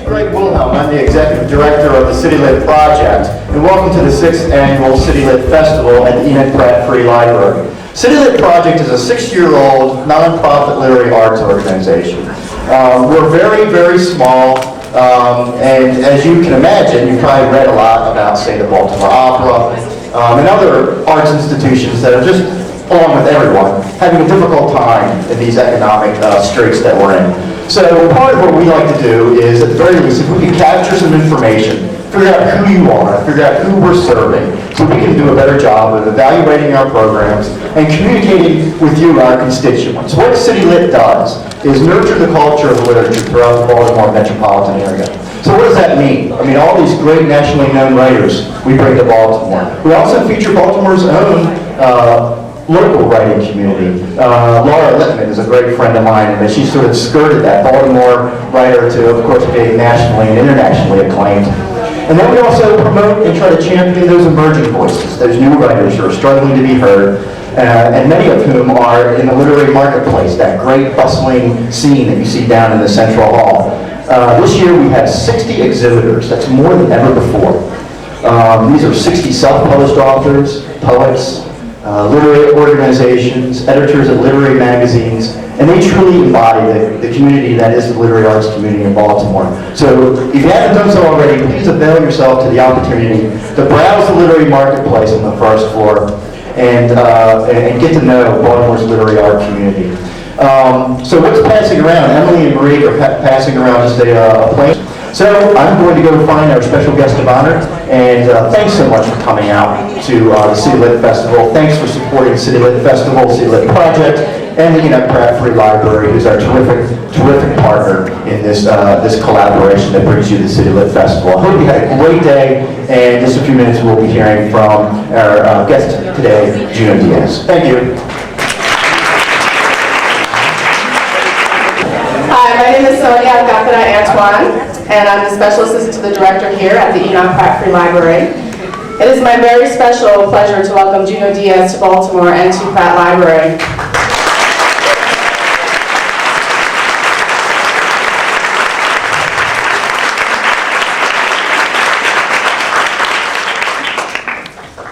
I'm the Executive Director of the City Lit Project, and welcome to the 6th Annual City Lit Festival at the Enoch Pratt Free Library. City Lit Project is a 6-year-old nonprofit literary arts organization. We're very, very small, and as you can imagine, you've probably read a lot about, say, the Baltimore Opera and other arts institutions that are just, along with everyone, having a difficult time in these economic straits that we're in. So part of what we like to do is, at the very least, if we can capture some information, figure out who you are, figure out who we're serving, so we can do a better job of evaluating our programs and communicating with you, our constituents. What City Lit does is nurture the culture of literature throughout the Baltimore metropolitan area. So what does that mean? I mean, all these great nationally known writers we bring to Baltimore. We also feature Baltimore's own local writing community. Laura Littman is a great friend of mine, and she sort of skirted that Baltimore writer to, of course, being nationally and internationally acclaimed. And then we also promote and try to champion those emerging voices, those new writers who are struggling to be heard, and many of whom are in the literary marketplace, that great bustling scene that you see down in the Central Hall. This year we had 60 exhibitors. That's more than ever before. These are 60 self-published authors, poets, literary organizations, editors of literary magazines, and they truly embody the community that is the literary arts community in Baltimore. So if you haven't done so already, please avail yourself to the opportunity to browse the literary marketplace on the first floor and get to know Baltimore's literary art community. So what's passing around? Emily and Marie are passing around just a plane. So I'm going to go find our special guest of honor, and thanks so much for coming out to the City Lit Festival. Thanks for supporting City Lit Festival, City Lit Project, and the Enoch Pratt Free Library, who's our terrific partner in this collaboration that brings you to the City Lit Festival. I hope you had a great day, and in just a few minutes we'll be hearing from our guest today, Junot Díaz. Thank you. Hi, my name is Sonia Antoine, and I'm the Special Assistant to the Director here at the Enoch Pratt Free Library. It is my very special pleasure to welcome Junot Díaz to Baltimore and to Pratt Library.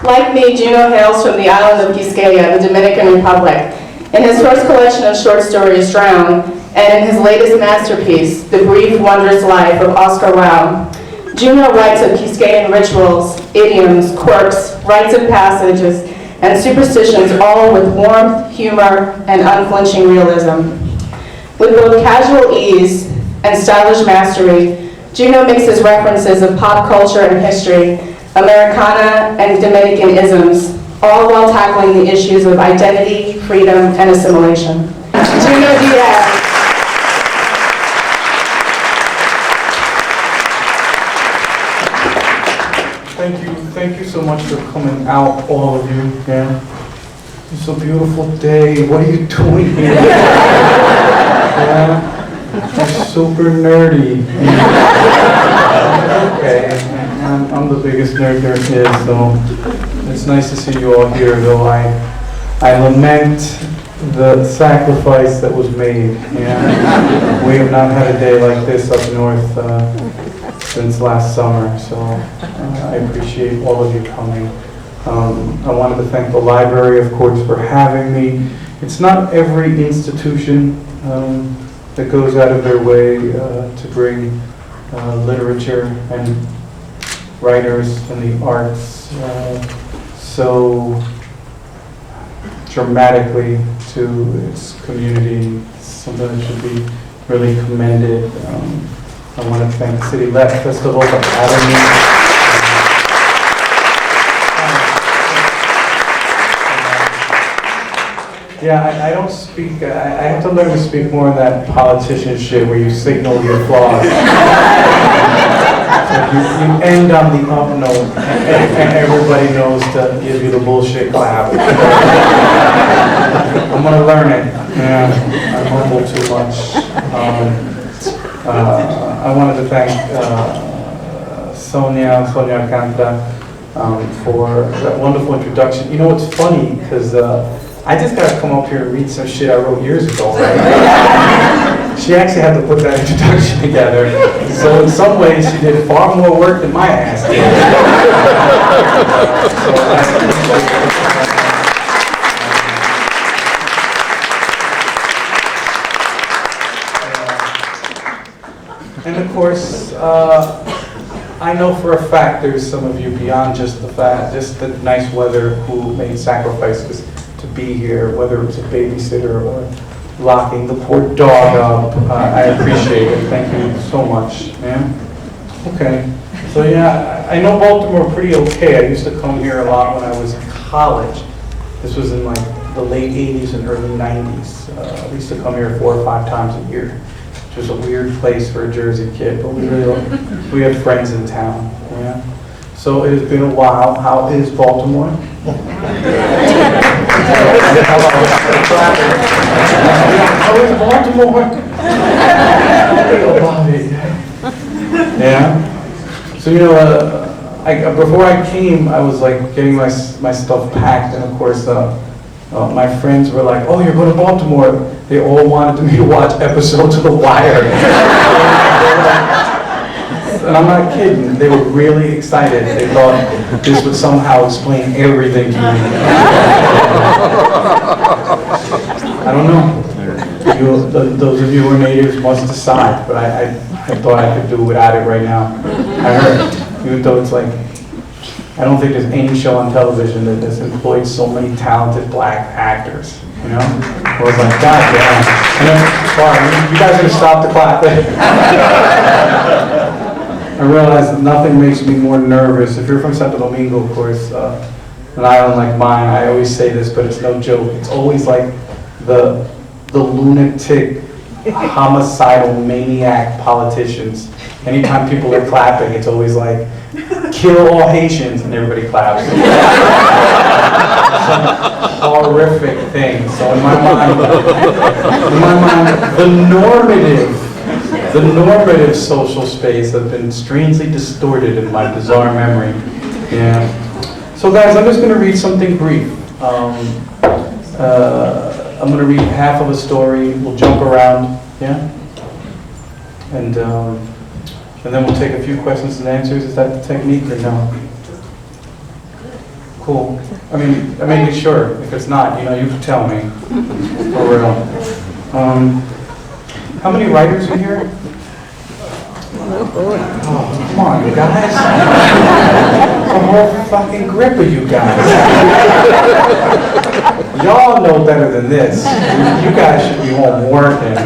Like me, Junot hails from the island of Quisqueya, the Dominican Republic. In his first collection of short stories, Drown, and in his latest masterpiece, The Brief, Wondrous Life of Oscar Wilde, Junot writes of Quisqueyan rituals, idioms, quirks, rites of passages, and superstitions, all with warmth, humor, and unflinching realism. With both casual ease and stylish mastery, Junot mixes references of pop culture and history, Americana and Dominican isms, all while tackling the issues of identity, freedom, and assimilation. Junot Díaz. Thank you so much for coming out, all of you. Yeah, it's a beautiful day. What are you doing here? Yeah, you're super nerdy. Okay, I'm the biggest nerd there is, so it's nice to see you all here. Though I lament the sacrifice that was made. Yeah, we have not had a day like this up north since last summer, so I appreciate all of you coming. I wanted to thank the library, of course, for having me. It's not every institution that goes out of their way to bring literature and writers and the arts so dramatically to its community. It's something that should be really commended. I want to thank City Lit Festival for having me. Yeah, I don't speak, I have to learn to speak more of that politician shit where you signal your flaws. So you end on the up note and everybody knows to give you the bullshit clap. I'm going to learn it. Yeah, I mumble too much. I wanted to thank Sonia Alcantara for that wonderful introduction. You know, it's funny because I just got to come up here and read some shit I wrote years ago, right? She actually had to put that introduction together. So in some ways, she did far more work than my ass did. So I appreciate it. And of course, I know for a fact there's some of you beyond just the nice weather who made sacrifices to be here, whether it was a babysitter or locking the poor dog up. I appreciate it. Thank you so much, ma'am. Okay. So yeah, I know Baltimore pretty okay. I used to come here a lot when I was in college. This was in like the late 80s and early 90s. I used to come here 4 or 5 times a year, which was a weird place for a Jersey kid, but we had friends in town. Yeah. So it has been a while. How is Baltimore? How is Baltimore? Yeah. So before I came, I was like getting my stuff packed, and of course, my friends were like, "Oh, you're going to Baltimore." They all wanted me to watch episodes of The Wire. And I'm not kidding, they were really excited. They thought this would somehow explain everything to me. I don't know. Those of you who are natives must decide, but I thought I could do without it right now. I heard, even though it's like, I don't think there's any show on television that has employed so many talented black actors. You know? I was like, God damn. And then, wow, you guys are gonna stop the clap. I realized that nothing makes me more nervous. If you're from Santo Domingo, of course, an island like mine, I always say this, but it's no joke. It's always like the lunatic, homicidal, maniac politicians. Anytime people are clapping, it's always like, kill all Haitians, and everybody claps. Horrific thing. So in my mind, the normative social space has been strangely distorted in my bizarre memory. Yeah. So guys, I'm just going to read something brief. I'm going to read half of a story. We'll jump around. Yeah. And then we'll take a few questions and answers. Is that the technique or no? Cool. I'm making sure. If it's not, you can tell me. For real. How many writers are here? Oh, come on, you guys. The whole fucking grip of you guys. Y'all know better than this. You guys should be home working.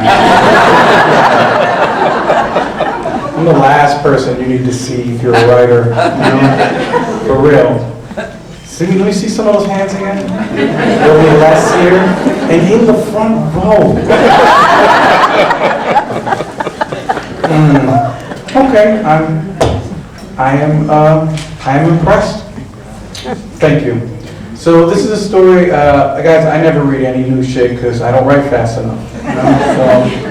I'm the last person you need to see if you're a writer. For real. Let me see some of those hands again. There'll be less here. And in the front row. Okay, I am impressed. Thank you. So this is a story, guys. I never read any new shit because I don't write fast enough. So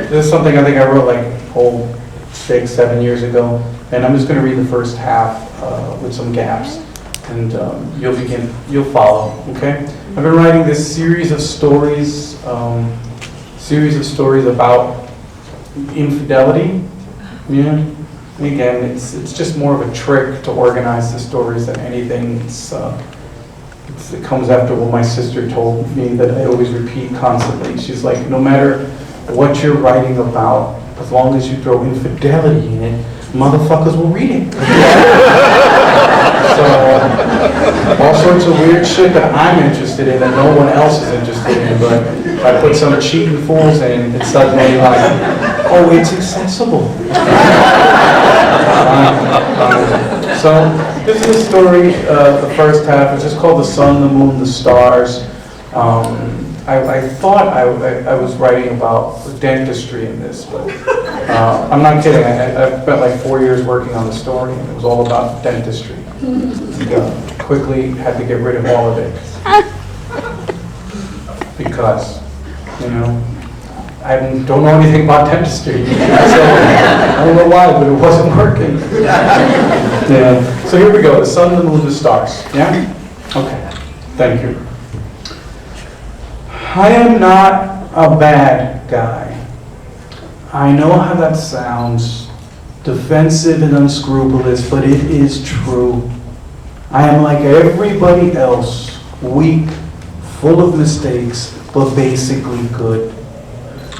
this is something I think I wrote like 6-7 years ago, and I'm just going to read the first half with some gaps, and you'll follow. Okay. I've been writing this series of stories about infidelity. Yeah. Again, it's just more of a trick to organize the stories than anything. It comes after what my sister told me that I always repeat constantly. She's like, no matter what you're writing about, as long as you throw infidelity in it, motherfuckers will read it. So, all sorts of weird shit that I'm interested in that no one else is interested in, but if I put some cheating fools in, it's suddenly like, oh, it's accessible. So this is a story, the first half, it's just called The Sun, the Moon, the Stars. I thought I was writing about dentistry in this, but I'm not kidding. I spent like 4 years working on the story, and it was all about dentistry. And, quickly had to get rid of all of it. Because, I don't know anything about dentistry. So I don't know why, but it wasn't working. Yeah. So here we go, The Sun, the Moon, the Stars. Yeah? Okay. Thank you. I am not a bad guy. I know how that sounds, defensive and unscrupulous, but it is true. I am like everybody else, weak, full of mistakes, but basically good.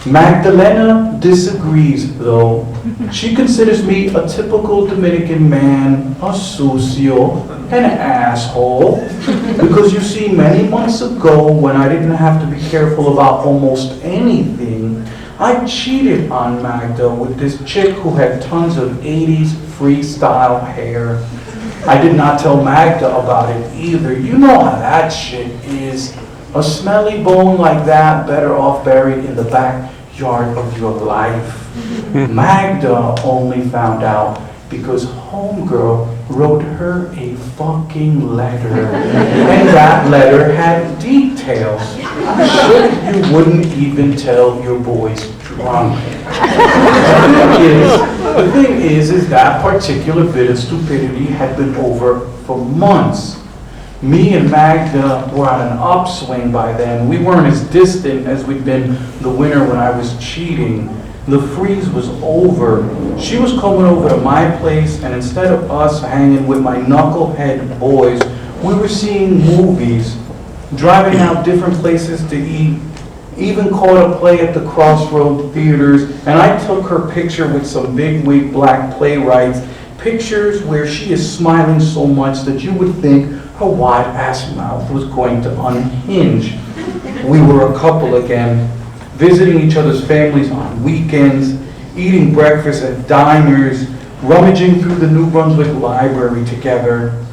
Magdalena disagrees, though. She considers me a typical Dominican man, a sucio, an asshole. Because you see, many months ago, when I didn't have to be careful about almost anything, I cheated on Magda with this chick who had tons of 80s freestyle hair. I did not tell Magda about it either. You know how that shit is. A smelly bone like that, better off buried in the backyard of your life. Magda only found out because homegirl wrote her a fucking letter. And that letter had details. Shit you wouldn't even tell your boy's drunk. The thing is that particular bit of stupidity had been over for months. Me and Magda were on an upswing by then. We weren't as distant as we'd been the winter when I was cheating. The freeze was over. She was coming over to my place, and instead of us hanging with my knucklehead boys, we were seeing movies, driving out different places to eat, even caught a play at the Crossroad Theaters, and I took her picture with some bigwig black playwrights, pictures where she is smiling so much that you would think her wide-ass mouth was going to unhinge. We were a couple again, visiting each other's families on weekends, eating breakfast at diners, rummaging through the New Brunswick Library together.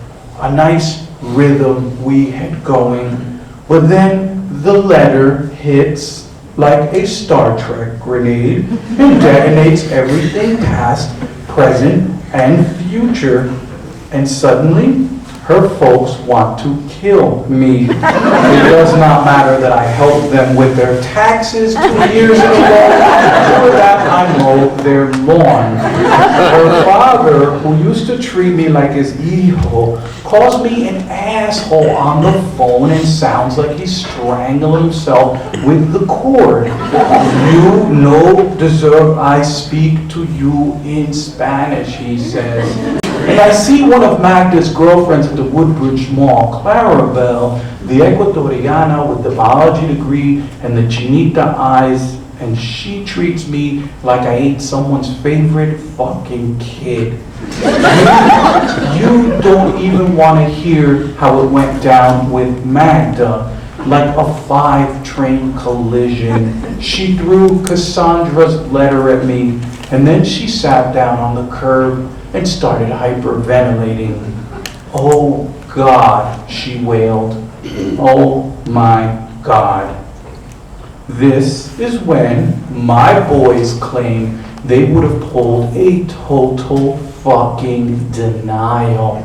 A nice rhythm we had going. But then the letter hits like a Star Trek grenade and detonates everything past, present, and future. And suddenly, her folks want to kill me. It does not matter that I helped them with their taxes 2 years in a row, or that I mowed their lawn. Her father, who used to treat me like his hijo, calls me an asshole on the phone and sounds like he's strangling himself with the cord. You no deserve I speak to you in Spanish, he says. And I see one of Magda's girlfriends at the Woodbridge Mall, Clarabelle, the Ecuatoriana with the biology degree and the chinita eyes, and she treats me like I ate someone's favorite fucking kid. You don't even want to hear how it went down with Magda. Like a 5-train collision. She threw Cassandra's letter at me, and then she sat down on the curb and started hyperventilating. Oh God, she wailed. Oh my God. This is when my boys claim they would have pulled a total fucking denial.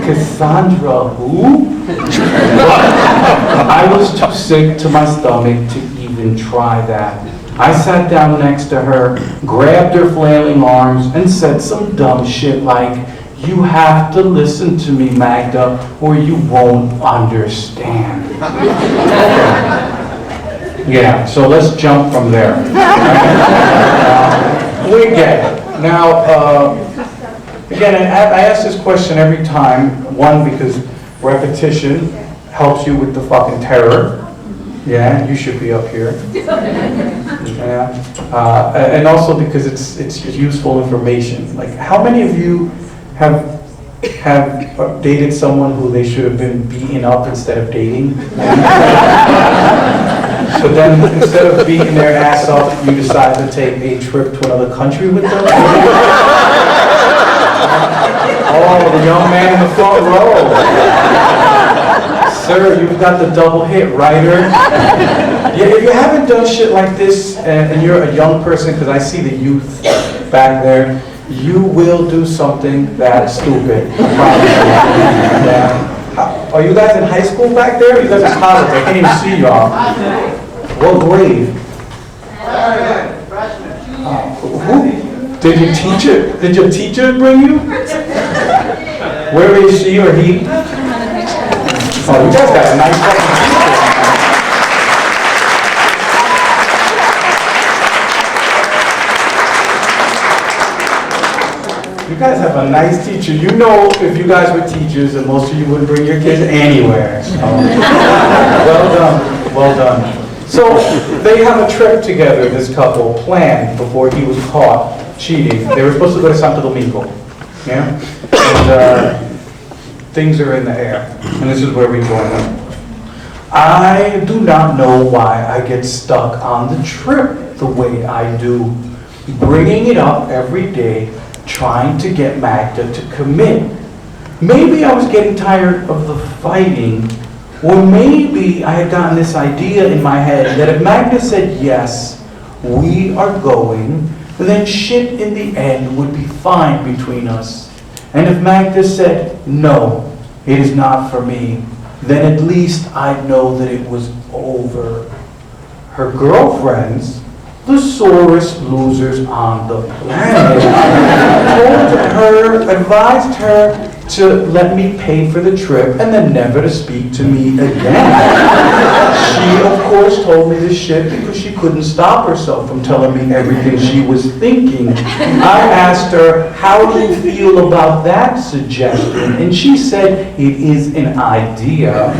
Cassandra, who? I was too sick to my stomach to even try that. I sat down next to her, grabbed her flailing arms, and said some dumb shit like, "You have to listen to me, Magda, or you won't understand." Yeah, so let's jump from there. We get it. Now, again, I ask this question every time, one, because repetition helps you with the fucking terror. Yeah, you should be up here. Yeah. And also because it's useful information. Like, how many of you have dated someone who they should have been beating up instead of dating? So then, instead of beating their ass up, you decide to take a trip to another country with them? Oh, the young man in the front row. Sir, you've got the double hit, writer. Yeah, if you haven't done shit like this, and you're a young person, because I see the youth back there, you will do something that stupid. I promise you. Yeah. Are you guys in high school back there? You guys are college. I can't even see y'all. What grade? Who? Did you teach it? Did your teacher bring you? Where is she or he? Oh, you guys got a nice fucking teacher. You guys have a nice teacher. You know, if you guys were teachers, and most of you wouldn't bring your kids anywhere. So, well done, well done. So they have a trip together, this couple, planned before he was caught cheating. They were supposed to go to Santo Domingo, yeah? And things are in the air, and this is where we join them. I do not know why I get stuck on the trip the way I do, bringing it up every day, trying to get Magda to commit. Maybe I was getting tired of the fighting, or maybe I had gotten this idea in my head that if Magda said yes, we are going, then shit in the end would be fine between us. And if Magda said no, it is not for me, then at least I'd know that it was over. Her girlfriends, the sorest losers on the planet, advised her to let me pay for the trip and then never to speak to me again. She, of course, told me this shit because she couldn't stop herself from telling me everything she was thinking. I asked her, how do you feel about that suggestion? And she said, it is an idea.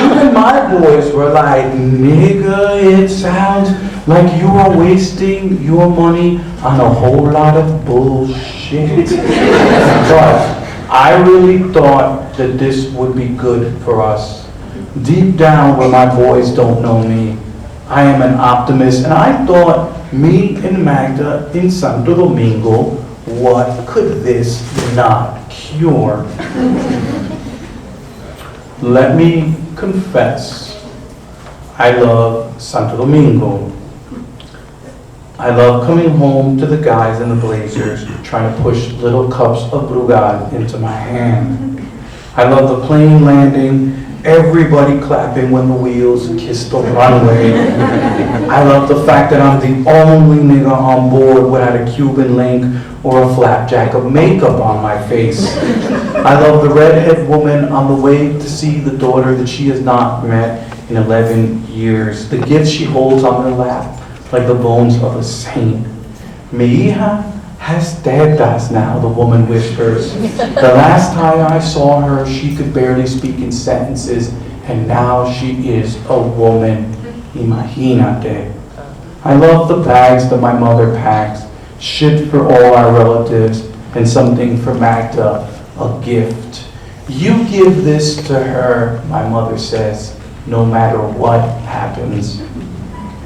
Even my boys were like, nigga, it sounds like you are wasting your money on a whole lot of bullshit. But I really thought that this would be good for us. Deep down where my boys don't know me, I am an optimist, and I thought me and Magda in Santo Domingo, what could this not cure? Let me confess, I love Santo Domingo. I love coming home to the guys in the blazers trying to push little cups of Brugal into my hand. I love the plane landing, everybody clapping when the wheels kiss the runway. I love the fact that I'm the only nigga on board without a Cuban link or a flapjack of makeup on my face. I love the redhead woman on the way to see the daughter that she has not met in 11 years. The gifts she holds on her lap like the bones of a saint. Mi hija has tetas now, the woman whispers. The last time I saw her, she could barely speak in sentences, and now she is a woman. Imagínate. I love the bags that my mother packs, shit for all our relatives, and something for Magda, a gift. You give this to her, my mother says, no matter what happens.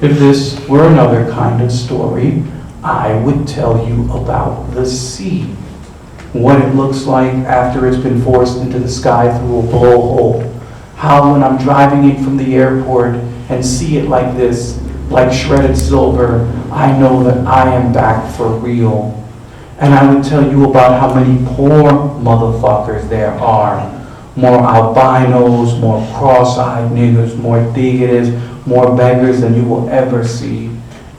If this were another kind of story, I would tell you about the sea. What it looks like after it's been forced into the sky through a blowhole. How when I'm driving in from the airport and see it like this, like shredded silver, I know that I am back for real. And I would tell you about how many poor motherfuckers there are. More albinos, more cross-eyed niggas, more tigres, more beggars than you will ever see.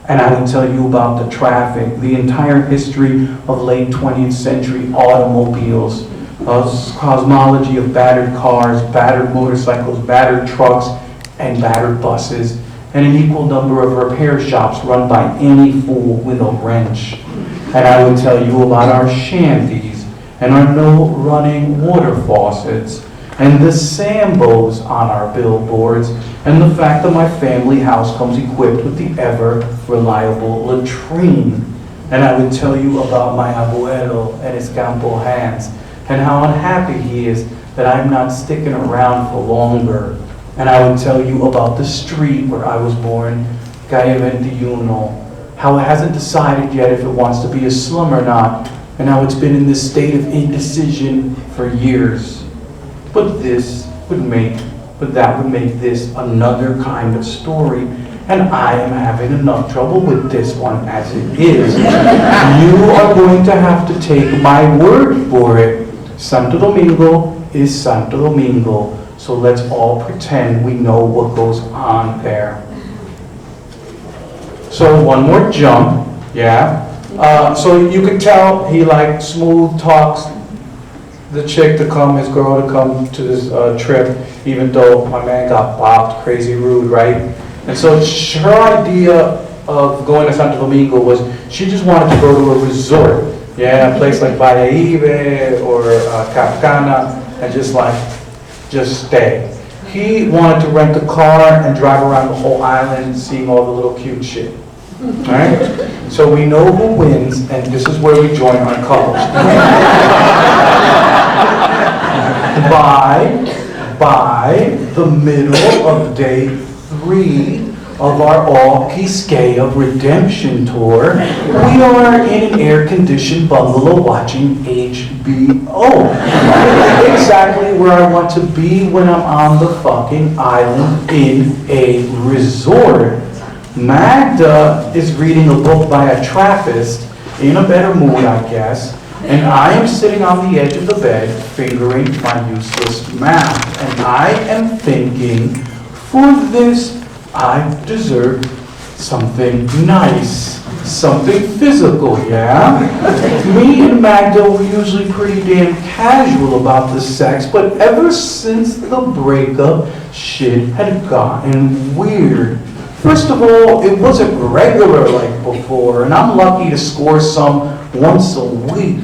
And I would tell you about the traffic, the entire history of late 20th century automobiles, a cosmology of battered cars, battered motorcycles, battered trucks, and battered buses, and an equal number of repair shops run by any fool with a wrench. And I would tell you about our shanties, and our no running water faucets, and the Sambos on our billboards, and the fact that my family house comes equipped with the ever reliable latrine. And I would tell you about my abuelo and his campo hands, and how unhappy he is that I'm not sticking around for longer. And I would tell you about the street where I was born, Calle 21, how it hasn't decided yet if it wants to be a slum or not, and how it's been in this state of indecision for years. But that would make this another kind of story, and I am having enough trouble with this one as it is. You are going to have to take my word for it. Santo Domingo is Santo Domingo, so let's all pretend we know what goes on there. So one more jump, yeah? So you could tell he like smooth talks the chick to come, his girl to come to this trip, even though my man got bopped, crazy rude, right? And so her idea of going to Santo Domingo was she just wanted to go to a resort Yeah, a place like Valladolid or Cap Cana, and just stay. He wanted to rent a car and drive around the whole island, seeing all the little cute shit. Alright? So we know who wins, and this is where we join our couples. By the middle of day 3 of our All Quisqueya Redemption Tour, we are in an air-conditioned bungalow watching HBO. Exactly where I want to be when I'm on the fucking island in a resort. Magda is reading a book by a Trappist, in a better mood, I guess, and I am sitting on the edge of the bed, fingering my useless math, and I am thinking, for this, I deserve something nice, something physical, yeah? Me and Magda were usually pretty damn casual about the sex, but ever since the breakup, shit had gotten weird. First of all, it wasn't regular like before, and I'm lucky to score some once a week.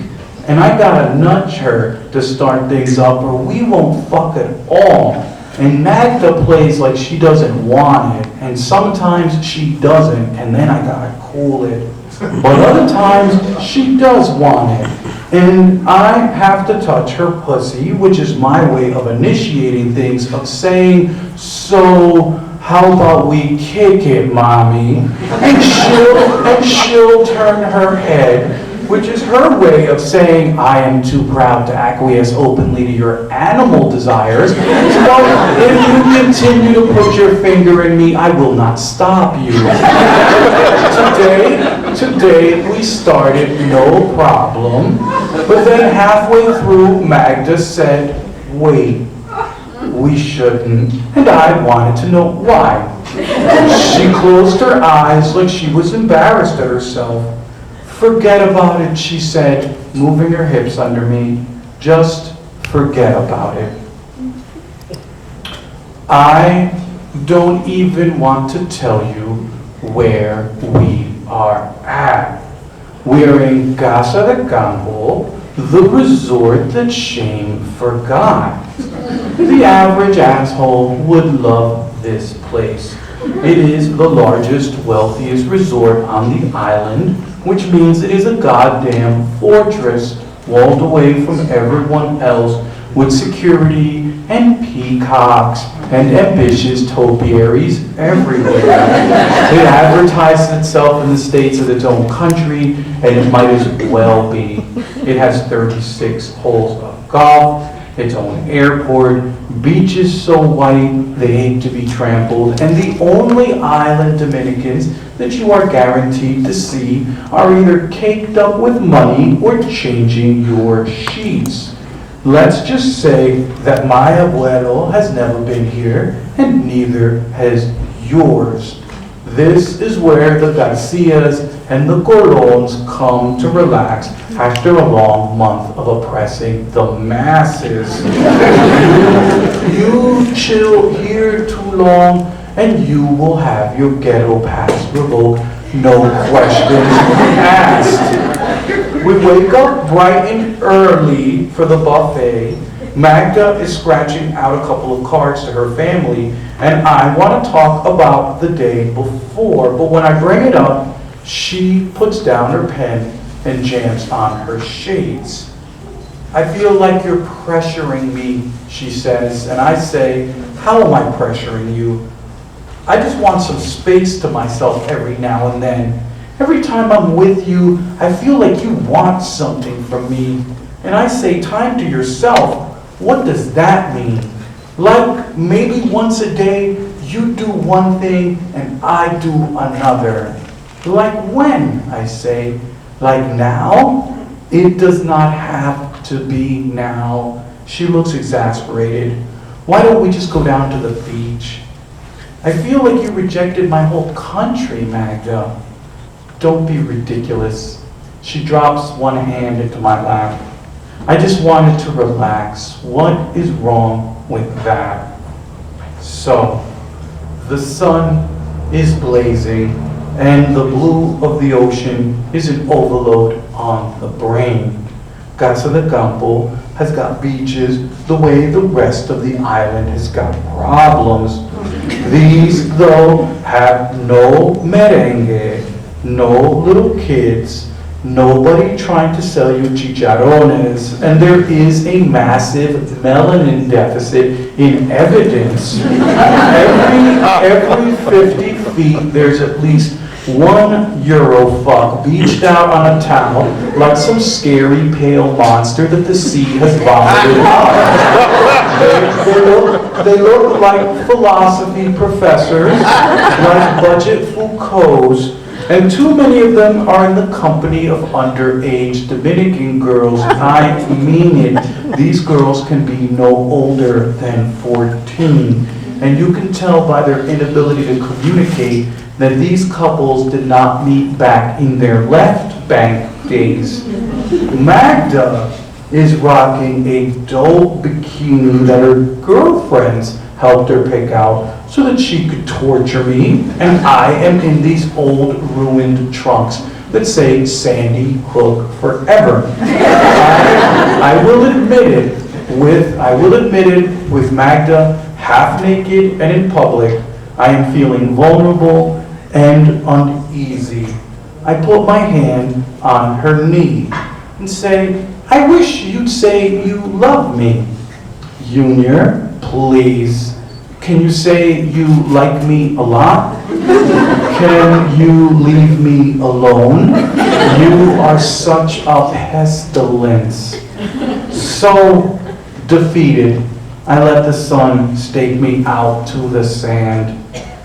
And I gotta nudge her to start things up, or we won't fuck at all. And Magda plays like she doesn't want it, and sometimes she doesn't, and then I gotta cool it. But other times, she does want it. And I have to touch her pussy, which is my way of initiating things, of saying, so how about we kick it, mommy? And she'll turn her head, which is her way of saying, I am too proud to acquiesce openly to your animal desires. So if you continue to put your finger in me, I will not stop you. Today we started no problem, but then halfway through, Magda said, wait, we shouldn't, and I wanted to know why. She closed her eyes like she was embarrassed at herself. Forget about it, she said, moving her hips under me. Just forget about it. I don't even want to tell you where we are at. We're in Casa de Campo, the resort that shame forgot. The average asshole would love this place. It is the largest, wealthiest resort on the island, which means it is a goddamn fortress walled away from everyone else with security and peacocks and ambitious topiaries everywhere. It advertises itself in the states of its own country, and it might as well be. It has 36 holes of golf, its own airport, beaches so white they hate to be trampled, and the only island Dominicans that you are guaranteed to see are either caked up with money or changing your sheets. Let's just say that my abuelo has never been here, and neither has yours. This is where the Garcias and the Colons come to relax after a long month of oppressing the masses. You chill here too long, and you will have your ghetto pass revoked, no questions asked. We wake up bright and early for the buffet. Magda is scratching out a couple of cards to her family, and I want to talk about the day before, but when I bring it up, she puts down her pen and jams on her shades. I feel like you're pressuring me, she says, and I say, how am I pressuring you? I just want some space to myself every now and then. Every time I'm with you, I feel like you want something from me. And I say, time to yourself. What does that mean? Like maybe once a day, you do one thing and I do another. Like when, I say. Like now? It does not have to be now. She looks exasperated. Why don't we just go down to the beach? I feel like you rejected my whole country, Magda. Don't be ridiculous. She drops one hand into my lap. I just wanted to relax. What is wrong with that? So, the sun is blazing, and the blue of the ocean is an overload on the brain. Casa de Campo has got beaches the way the rest of the island has got problems. These, though, have no merengue, no little kids, nobody trying to sell you chicharrones, and there is a massive melanin deficit in evidence. Every 50 feet, there's at least one Eurofuck beached out on a towel like some scary pale monster that the sea has vomited up. They look like philosophy professors, like budget Foucaults, and too many of them are in the company of underage Dominican girls. I mean it. These girls can be no older than 14. And you can tell by their inability to communicate that these couples did not meet back in their left bank days. Magda is rocking a dope bikini that her girlfriends helped her pick out so that she could torture me, and I am in these old ruined trunks that say Sandy Hook forever. I will admit it with Magda half naked and in public, I am feeling vulnerable and uneasy. I put my hand on her knee and say, I wish you'd say you love me. Junior, please. Can you say you like me a lot? Can you leave me alone? You are such a pestilence. So defeated, I let the sun stake me out to the sand.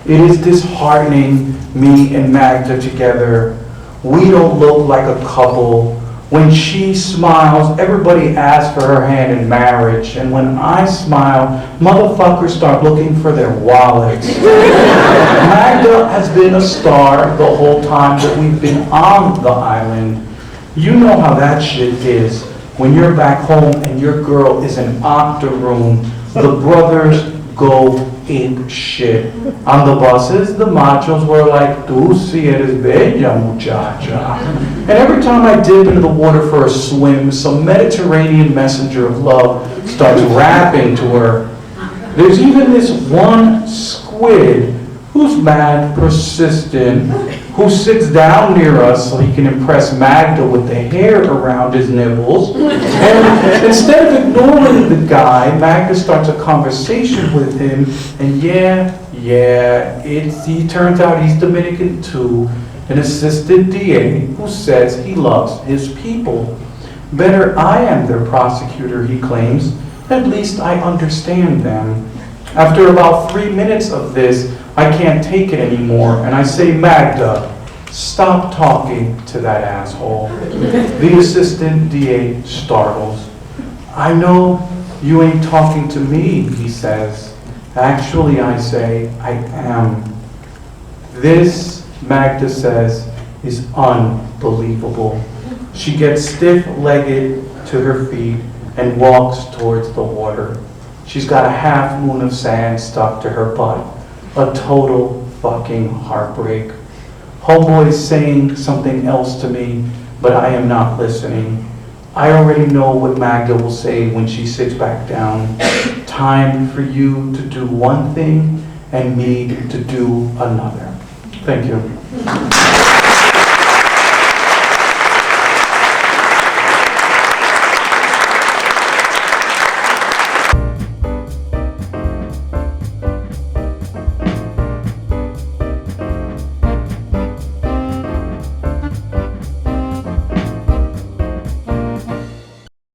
It is disheartening, me and Magda together. We don't look like a couple. When she smiles, everybody asks for her hand in marriage. And when I smile, motherfuckers start looking for their wallets. Magda has been a star the whole time that we've been on the island. You know how that shit is. When you're back home and your girl is in Octoroom, the brothers go ape shit. On the buses, the machos were like, tú si eres bella muchacha. And every time I dip into the water for a swim, some Mediterranean messenger of love starts rapping to her. There's even this one squid who's mad persistent, who sits down near us so he can impress Magda with the hair around his nipples. And instead of ignoring the guy, Magda starts a conversation with him. And he turns out he's Dominican too, an assistant DA who says he loves his people. Better I am their prosecutor, he claims. At least I understand them. After about 3 minutes of this, I can't take it anymore, and I say, Magda, stop talking to that asshole. The assistant DA startles. I know you ain't talking to me, he says. Actually, I say, I am. This, Magda says, is unbelievable. She gets stiff-legged to her feet and walks towards the water. She's got a half moon of sand stuck to her butt. A total fucking heartbreak. Homeboy's saying something else to me, but I am not listening. I already know what Magda will say when she sits back down. Time for you to do one thing and me to do another. Thank you.